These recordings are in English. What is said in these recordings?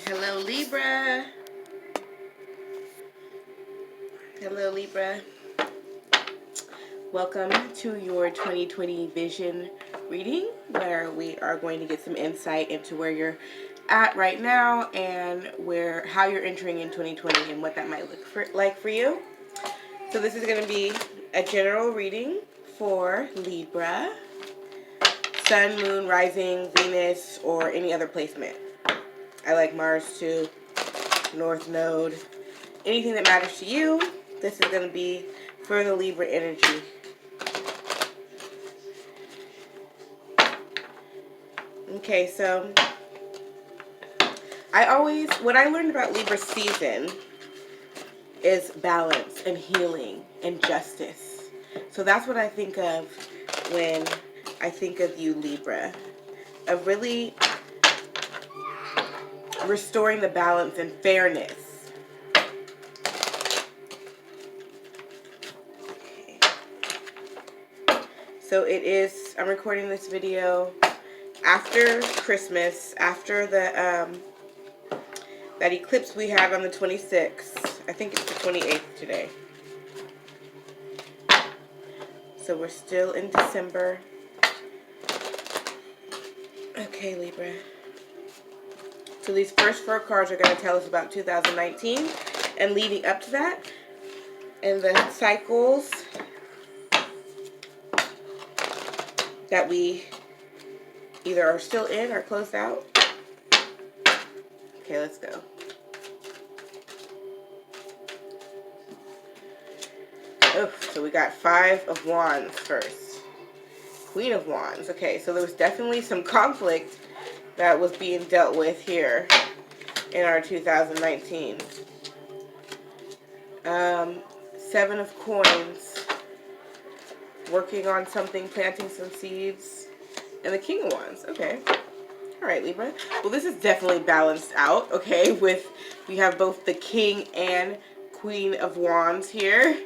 Hello, Libra. Hello, Libra. Welcome to your 2020 vision reading, where we are going to get some insight into where you're at right now and how you're entering in 2020 and what that might look like for you. So this is going to be a general reading for Libra, Sun, Moon, Rising, Venus, or any other placement. I like Mars too, North Node, anything that matters to you. This is going to be for the Libra energy. Okay, so what I learned about Libra season is balance and healing and justice. So that's what I think of when I think of you, Libra. Of really restoring the balance and fairness. Okay. So it is, I'm recording this video after Christmas, after the that eclipse we had on the 26th. I think it's the 28th today. So we're still in December. Okay, Libra. So these first 4 cards are going to tell us about 2019 and leading up to that, and the cycles that we either are still in or closed out. Okay, let's go. Oh, so we got 5 of Wands first. Queen of Wands. Okay, so there was definitely some conflict that was being dealt with here in our 2019. 7 of Coins. Working on something, planting some seeds. And the King of Wands. Okay. Alright, Libra. Well, this is definitely balanced out, okay, we have both the King and Queen of Wands here.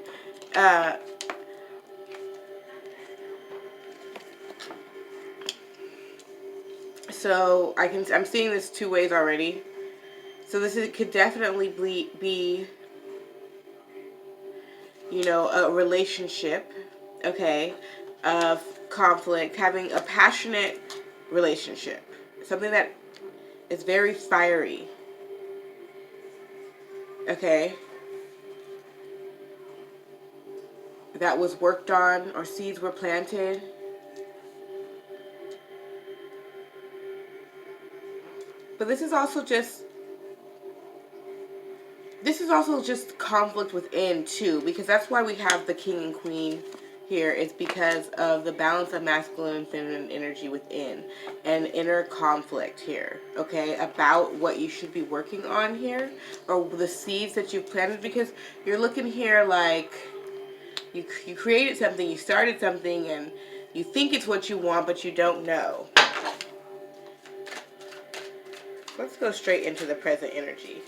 So I'm seeing this 2 ways already. So could definitely be, you know, a relationship, okay, of conflict, having a passionate relationship. Something that is very fiery. Okay. That was worked on, or seeds were planted. But this is also just conflict within too, because that's why we have the King and Queen here. It's because of the balance of masculine and feminine energy within, and inner conflict here, okay, about what you should be working on here, or the seeds that you've planted, because you're looking here like you created something, you started something, and you think it's what you want, but you don't know. Let's go straight into the present energy.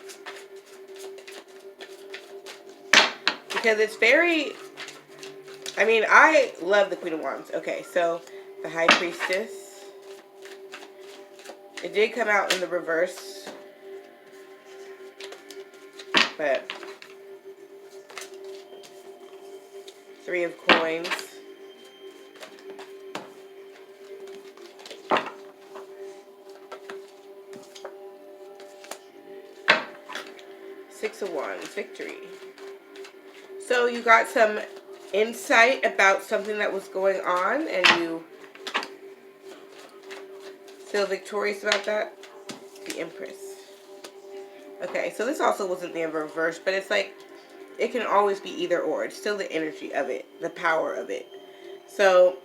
Because it's very, I mean, I love the Queen of Wands. Okay, so the High Priestess. It did come out in the reverse. But 3 of Coins. Six of Wands, victory. So you got some insight about something that was going on, and you feel victorious about that. The Empress. Okay, so this also wasn't the reverse, but it's like, it can always be either or. It's still the energy of it, the power of it. So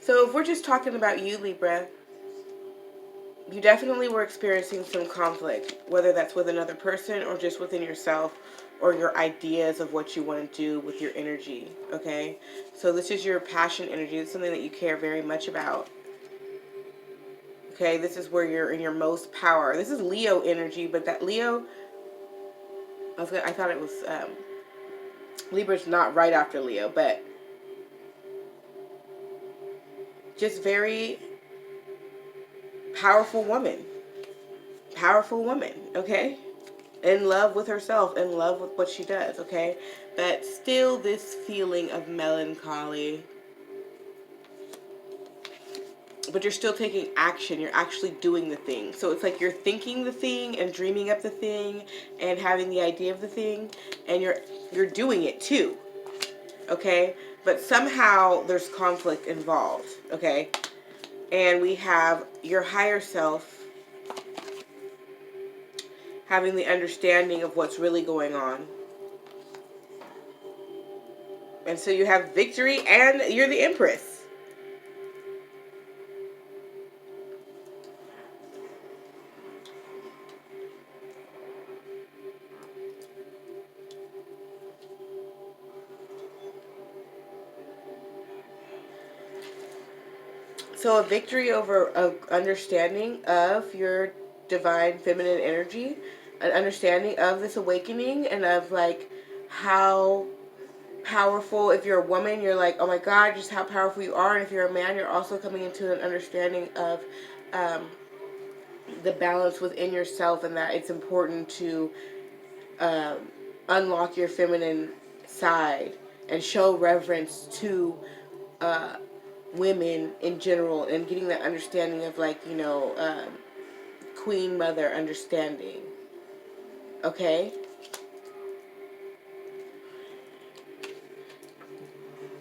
if we're just talking about you, Libra, you definitely were experiencing some conflict, whether that's with another person or just within yourself, or your ideas of what you want to do with your energy, okay? So this is your passion energy. It's something that you care very much about. Okay, this is where you're in your most power. This is Leo energy, but that Leo, I thought it was, Libra's not right after Leo, but just very powerful woman, powerful woman, okay? In love with herself, in love with what she does, okay? But still this feeling of melancholy. But you're still taking action. You're actually doing the thing. So it's like you're thinking the thing and dreaming up the thing and having the idea of the thing, and you're doing it too. Okay? But somehow there's conflict involved, okay? And we have your higher self having the understanding of what's really going on. And so you have victory and you're the Empress. So a victory over an understanding of your divine feminine energy, an understanding of this awakening, and of like how powerful. If you're a woman, you're like, oh my God, just how powerful you are. And if you're a man, you're also coming into an understanding of the balance within yourself, and that it's important to unlock your feminine side and show reverence to women in general, and getting that understanding of like, you know, queen mother understanding. Okay?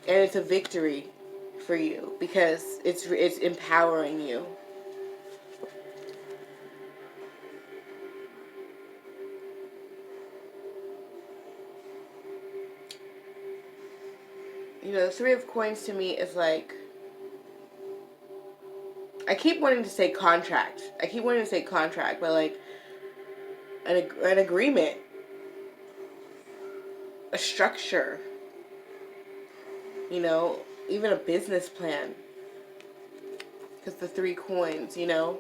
And it's a victory for you because it's empowering you. You know, the Three of Coins to me is like, I keep wanting to say contract. But like an agreement, a structure, you know, even a business plan. Because the 3 coins, you know.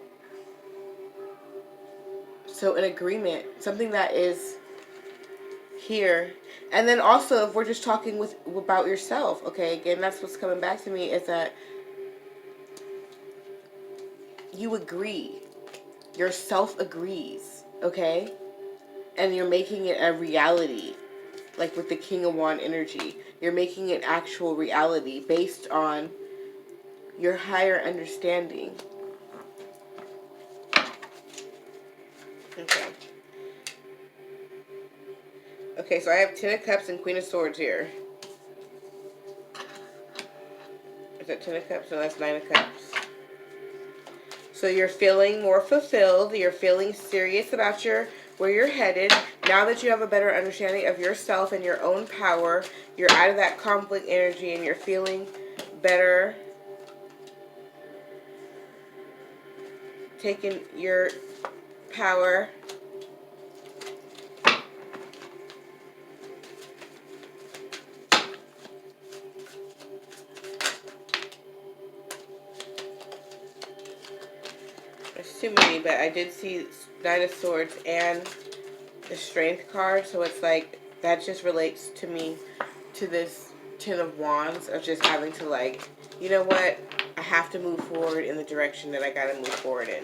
So an agreement, something that is here. And then also, if we're just talking about yourself, okay, again, that's what's coming back to me, is that you agree. Yourself agrees, okay? And you're making it a reality. Like with the King of Wands energy. You're making it actual reality based on your higher understanding. Okay. Okay, so I have 10 of Cups and Queen of Swords here. Is that 10 of Cups? No, that's 9 of Cups. So you're feeling more fulfilled. You're feeling serious about where you're headed. Now that you have a better understanding of yourself and your own power, you're out of that conflict energy and you're feeling better. Taking your power. There's too many, but I did see 9 of Swords and the Strength card, so it's like that just relates to me to this 10 of Wands of just having to, like, you know what, I have to move forward in the direction that I gotta move forward in.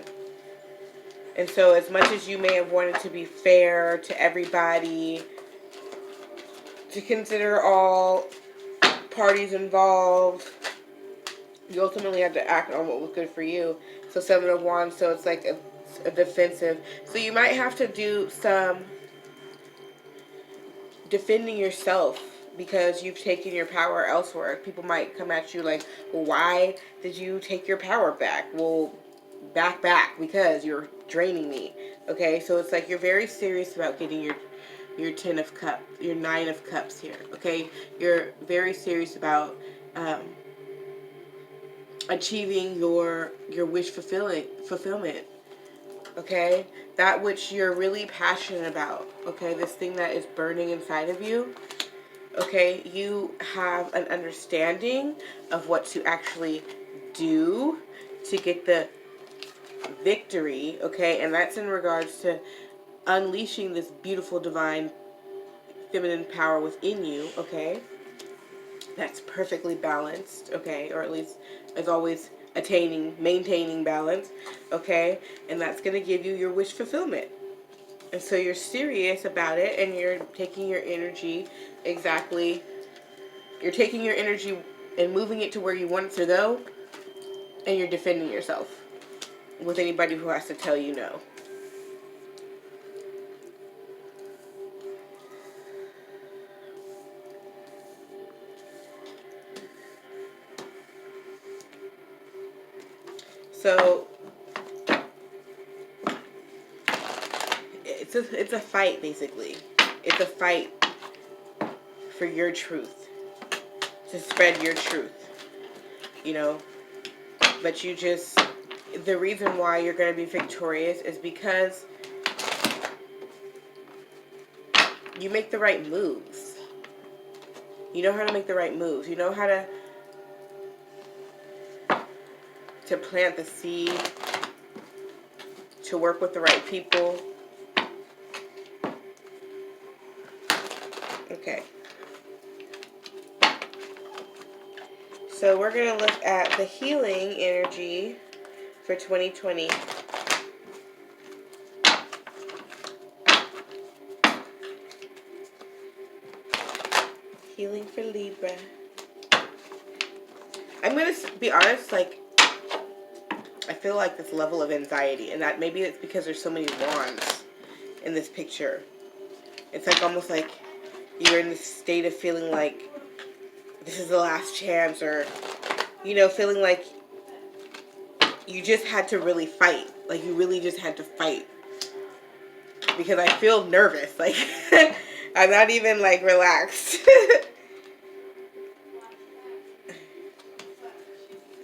And so as much as you may have wanted to be fair to everybody, to consider all parties involved, you ultimately had to act on what was good for you. So 7 of Wands, so it's like a defensive. So you might have to do some defending yourself because you've taken your power elsewhere. People might come at you like, well, why did you take your power back? Well, back because you're draining me. Okay, so it's like you're very serious about getting your 10 of Cups, your 9 of Cups here. Okay, you're very serious about achieving your wish fulfillment. Okay, that which you're really passionate about. Okay, this thing that is burning inside of you. Okay, you have an understanding of what to actually do to get the victory. Okay, and that's in regards to unleashing this beautiful divine feminine power within you. Okay, that's perfectly balanced. Okay, or at least is always maintaining balance, okay? And that's going to give you your wish fulfillment. And so you're serious about it, and you're taking your energy you're taking your energy and moving it to where you want it to go, and you're defending yourself with anybody who has to tell you no. So it's a fight, basically. It's a fight for your truth, to spread your truth, you know. But the reason why you're going to be victorious is because you make the right moves. You know how to make the right moves. You know how to plant the seed, to work with the right people. Okay. So we're going to look at the healing energy for 2020. Healing for Libra. I'm going to be honest, like, I feel like this level of anxiety, and that maybe it's because there's so many wands in this picture. It's like almost like you're in this state of feeling like this is the last chance, or, you know, feeling like you just had to really fight. Like, you really just had to fight. Because I feel nervous. Like, I'm not even, like, relaxed.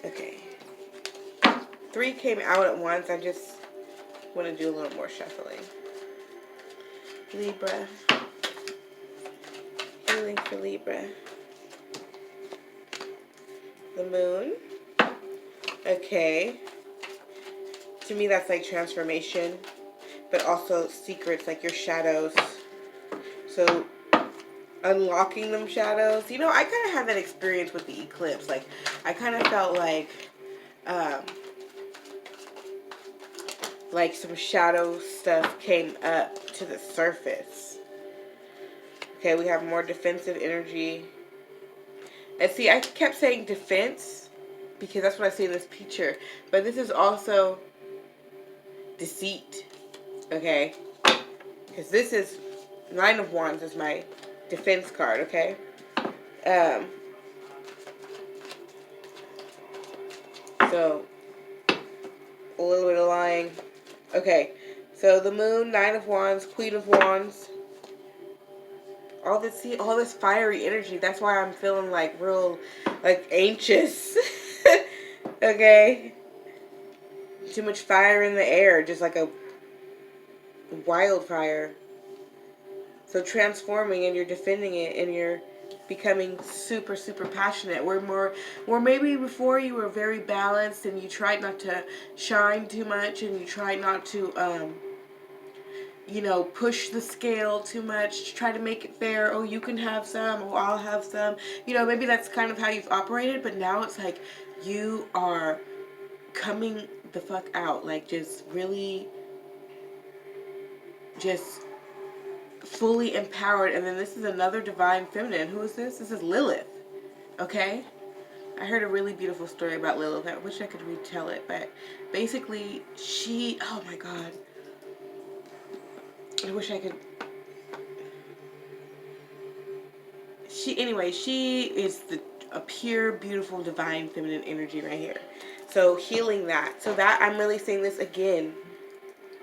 Okay. 3 came out at once. I just want to do a little more shuffling. Libra. Healing for Libra. The moon. Okay. To me, that's like transformation, but also secrets, like your shadows. So unlocking them shadows. You know, I kind of had that experience with the eclipse. Like, I kind of felt like some shadow stuff came up to the surface. Okay, we have more defensive energy. And see, I kept saying defense because that's what I see in this picture. But this is also deceit. Okay? Because this is 9 of Wands is my defense card, okay? So, a little bit of lying. Okay, so the moon, 9 of Wands, Queen of Wands. All this fiery energy. That's why I'm feeling like real, like, anxious. Okay? Too much fire in the air, just like a wildfire. So transforming, and you're defending it, and you're becoming super, super passionate. Where maybe before you were very balanced, and you tried not to shine too much, and you tried not to, you know, push the scale too much, try to make it fair. Oh, you can have some, oh, I'll have some. You know, maybe that's kind of how you've operated, but now it's like you are coming the fuck out. Like, just really, just fully empowered. And then this is another divine feminine. Who is this? This is Lilith. Okay? I heard a really beautiful story about Lilith. I wish I could retell it, but basically she, oh my god. I wish I could. Anyway, she is a pure, beautiful, divine feminine energy right here. So healing that. So that, I'm really seeing this again,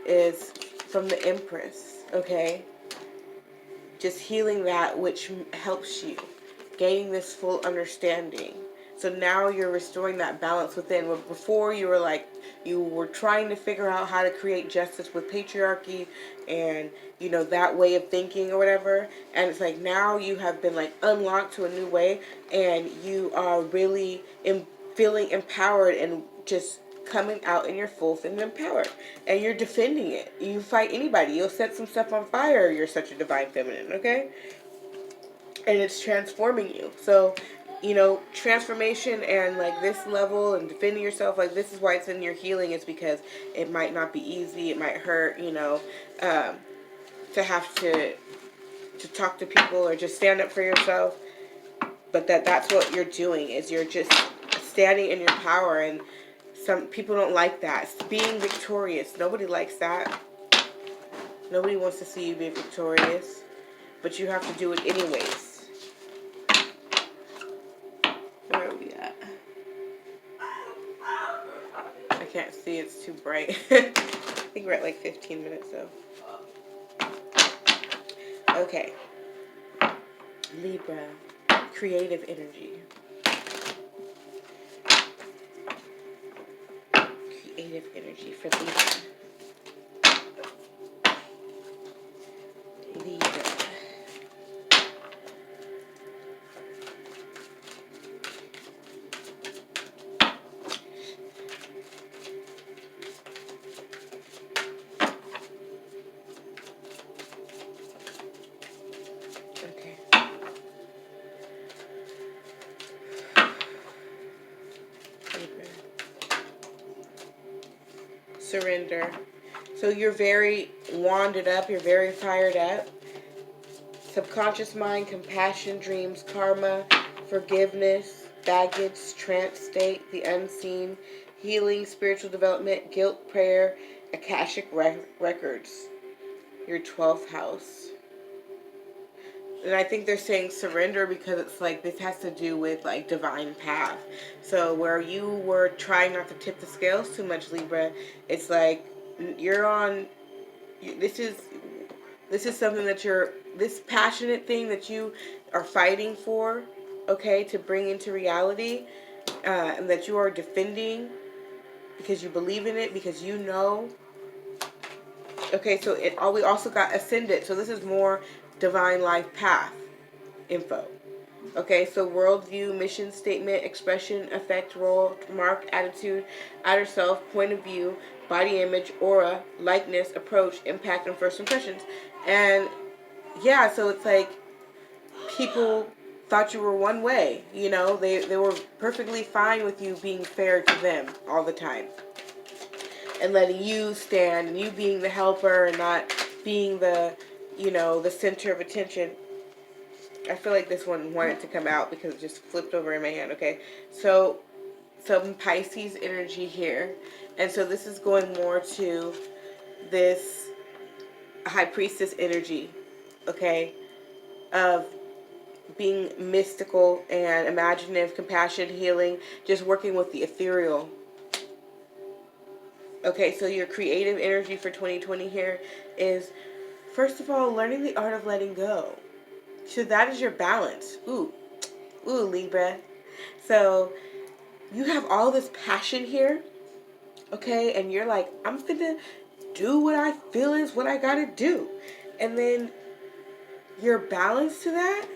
is from the Empress, okay? Just healing that which helps you, gaining this full understanding. So now you're restoring that balance within. Where before you were like, you were trying to figure out how to create justice with patriarchy and, you know, that way of thinking or whatever. And it's like now you have been like unlocked to a new way, and you are really feeling empowered and just coming out in your full feminine power. And you're defending it. You fight anybody. You'll set some stuff on fire. You're such a divine feminine, okay? And it's transforming you. So you know, transformation and like this level and defending yourself, like this is why it's in your healing, is because it might not be easy, it might hurt, you know, to have to talk to people or just stand up for yourself. But that's what you're doing, is you're just standing in your power. And some people don't like that. It's being victorious. Nobody likes that. Nobody wants to see you be victorious. But you have to do it anyways. Where are we at? I can't see. It's too bright. I think we're at like 15 minutes though. Okay. Libra. Creative energy. Creative energy for Libra. Libra. Okay. Libra. Surrender. So you're very wanded up, you're very fired up. Subconscious mind, compassion, dreams, karma, forgiveness, baggage, trance state, the unseen, healing, spiritual development, guilt, prayer, Akashic records. Your 12th house. And I think they're saying surrender because it's like this has to do with like divine path. So where you were trying not to tip the scales too much, Libra, it's like you're on. This is something that this passionate thing that you are fighting for, okay, to bring into reality, and that you are defending because you believe in it, because you know. Okay, so we also got ascendant. So this is more divine life path info. Okay, so worldview, mission statement, expression, effect, role, mark, attitude, outer self, point of view, body image, aura, likeness, approach, impact, and first impressions. And yeah, so it's like people thought you were one way, you know, they were perfectly fine with you being fair to them all the time. And letting you stand and you being the helper and not being the, you know, the center of attention. I feel like this one wanted to come out because it just flipped over in my hand. Okay, so some Pisces energy here. And so this is going more to this High Priestess energy, okay, of being mystical and imaginative, compassion, healing, just working with the ethereal. Okay, so your creative energy for 2020 here is, first of all, learning the art of letting go. So that is your balance. Ooh, Libra. So you have all this passion here, okay, and you're like, I'm finna do what I feel is what I gotta do. And then your balance to that,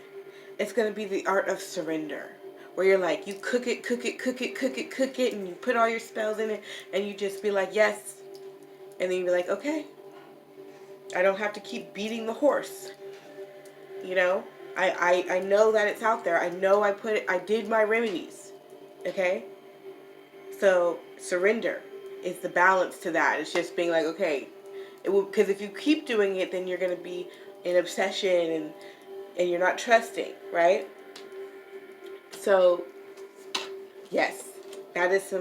it's gonna be the art of surrender. Where you're like, you cook it, and you put all your spells in it, and you just be like, yes. And then you be like, okay, I don't have to keep beating the horse. You know? I know that it's out there. I know I did my remedies. Okay? So surrender is the balance to that. It's just being like, okay, because if you keep doing it, then you're going to be in obsession and you're not trusting, right? So yes, that is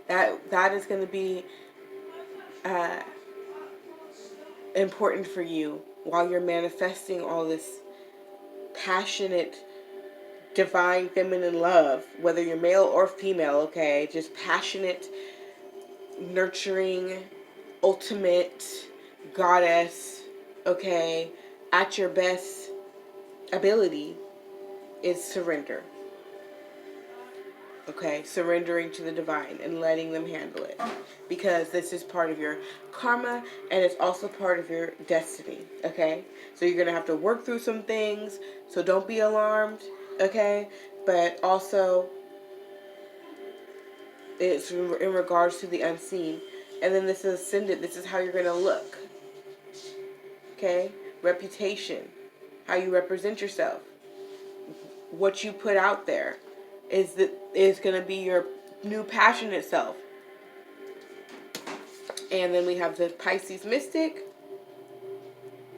that is going to be important for you while you're manifesting all this passionate divine feminine love, whether you're male or female, okay? Just passionate, nurturing, ultimate goddess, okay? At your best ability is surrender. Okay, surrendering to the divine and letting them handle it. Because this is part of your karma and it's also part of your destiny. Okay? So you're going to have to work through some things. So don't be alarmed. Okay? But also, it's in regards to the unseen. And then this is ascendant. This is how you're going to look. Okay? Reputation. How you represent yourself. What you put out there. is going to be your new passionate self. And then we have the Pisces Mystic.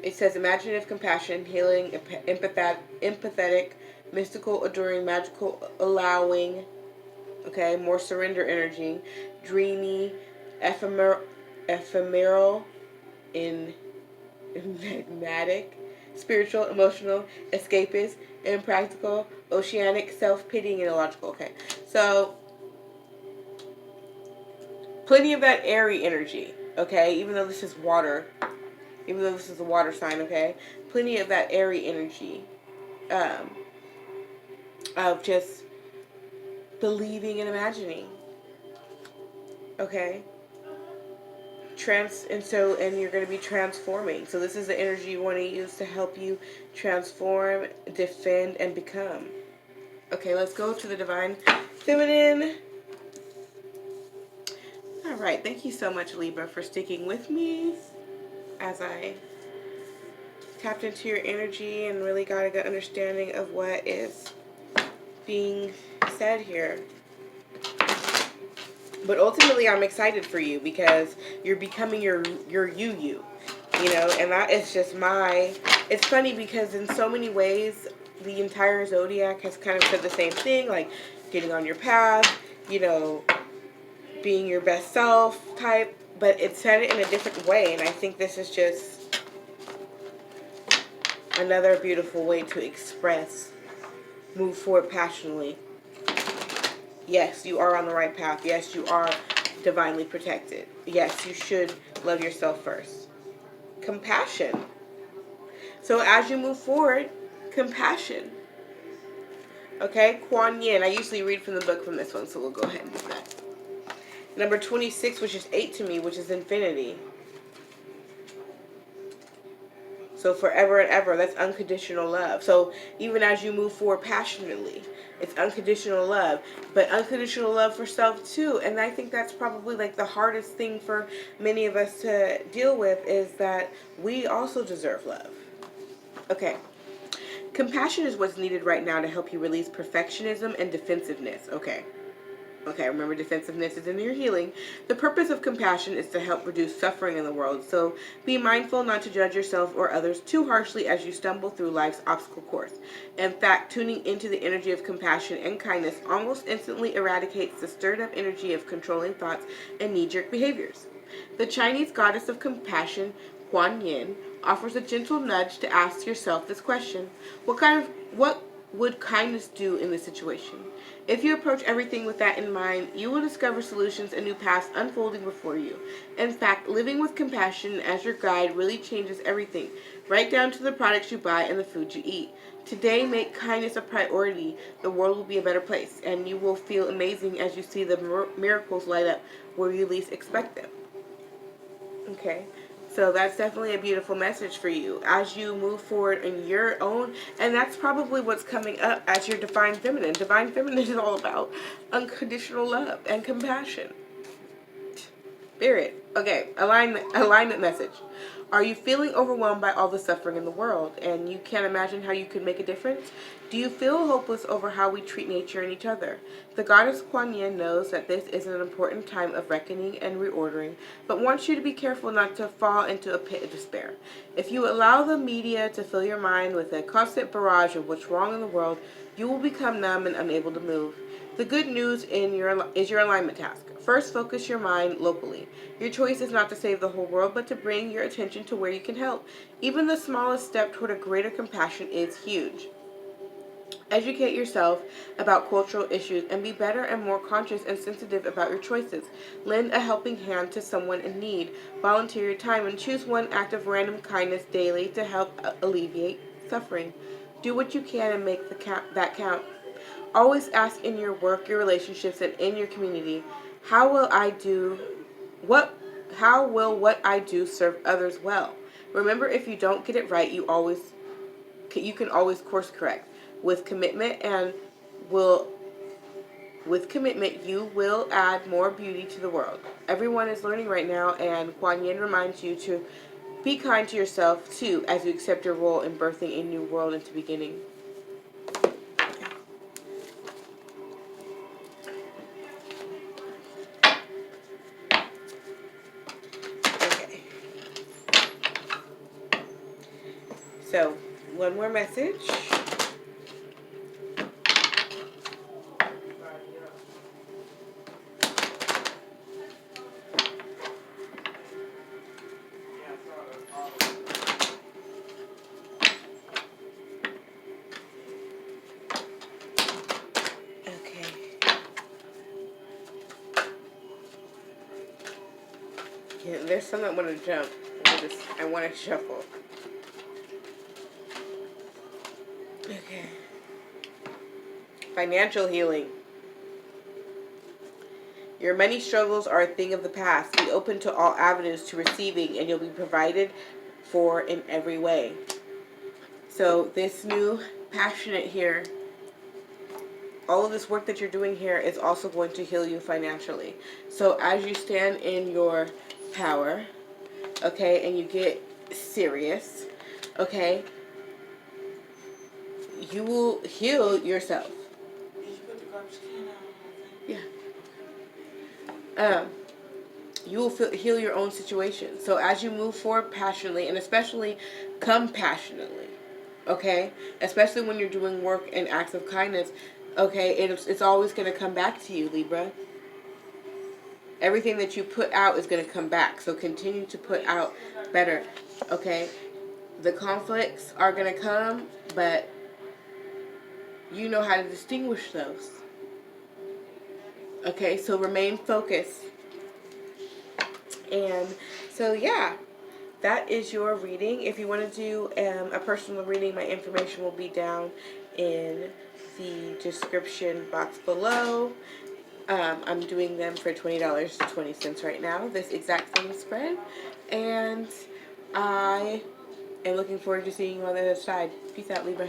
It says imaginative, compassion, healing, empathetic, mystical, adoring, magical, allowing. Okay, more surrender energy, dreamy, ephemeral, enigmatic, spiritual, emotional, escapist, impractical, oceanic, self-pitying, and illogical. Okay, so plenty of that airy energy. Okay, even though this is water, even though this is a water sign. Okay, plenty of that airy energy, of just believing and imagining. Okay. And you're going to be transforming. So this is the energy you want to use to help you transform, defend, and become. Okay, let's go to the Divine Feminine. All right, thank you so much, Libra, for sticking with me as I tapped into your energy and really got a good understanding of what is being said here. But ultimately, I'm excited for you because you're becoming your you, and that is just it's funny because in so many ways, the entire zodiac has kind of said the same thing, like getting on your path, being your best self type, but it said it in a different way, and I think this is just another beautiful way to express, move forward passionately. Yes, you are on the right path. Yes, you are divinely protected. Yes, you should love yourself first. Compassion. So as you move forward, compassion. Okay, Kuan Yin. I usually read from the book from this one, so we'll go ahead and do that. Number 26, which is 8 to me, which is infinity. So forever and ever, that's unconditional love. So even as you move forward passionately, it's unconditional love. But unconditional love for self too. And I think that's probably like the hardest thing for many of us to deal with, is that we also deserve love. Okay. Compassion is what's needed right now to help you release perfectionism and defensiveness. Okay, remember defensiveness is in your healing. The purpose of compassion is to help reduce suffering in the world. So be mindful not to judge yourself or others too harshly as you stumble through life's obstacle course. In fact, tuning into the energy of compassion and kindness almost instantly eradicates the stirred up energy of controlling thoughts and knee-jerk behaviors. The Chinese goddess of compassion, Kuan Yin, offers a gentle nudge to ask yourself this question: what would kindness do in this situation? If you approach everything with that in mind, you will discover solutions and new paths unfolding before you. In fact, living with compassion as your guide really changes everything, right down to the products you buy and the food you eat. Today, make kindness a priority. The world will be a better place, and you will feel amazing as you see the miracles light up where you least expect them. Okay. So that's definitely a beautiful message for you as you move forward in your own, and that's probably what's coming up as your Divine Feminine. Divine Feminine is all about unconditional love and compassion. Spirit. Okay, alignment message. Are you feeling overwhelmed by all the suffering in the world and you can't imagine how you could make a difference? Do you feel hopeless over how we treat nature and each other? The goddess Kuan Yin knows that this is an important time of reckoning and reordering, but wants you to be careful not to fall into a pit of despair. If you allow the media to fill your mind with a constant barrage of what's wrong in the world, you will become numb and unable to move. The good news is your alignment task. First, focus your mind locally. Your choice is not to save the whole world, but to bring your attention to where you can help. Even the smallest step toward a greater compassion is huge. Educate yourself about cultural issues and be better and more conscious and sensitive about your choices. Lend a helping hand to someone in need. Volunteer your time and choose one act of random kindness daily to help alleviate suffering. Do what you can and make that count. Always ask in your work, your relationships, and in your community, how will what I do serve others well? Remember, if you don't get it right, you can always course correct. With commitment, you will add more beauty to the world. Everyone is learning right now, and Kuan Yin reminds you to be kind to yourself too as you accept your role in birthing a new world into beginning. So, one more message. Okay. Yeah, there's some that want to jump. I want to shuffle. Okay. Financial healing. Your money struggles are a thing of the past. Be open to all avenues to receiving, and you'll be provided for in every way. So this new passionate here, all of this work that you're doing here is also going to heal you financially. So as you stand in your power, okay, and you get serious, okay, you will heal yourself. Yeah. You will heal your own situation. So as you move forward passionately, and especially compassionately, okay, especially when you're doing work and acts of kindness, okay, it's always going to come back to you, Libra. Everything that you put out is going to come back. So continue to put out better, okay? The conflicts are going to come, but you know how to distinguish those. Okay, so remain focused. And so, yeah, that is your reading. If you want to do a personal reading, my information will be down in the description box below. I'm doing them for $20.20 right now, this exact same spread. And I am looking forward to seeing you on the other side. Peace out, Libra.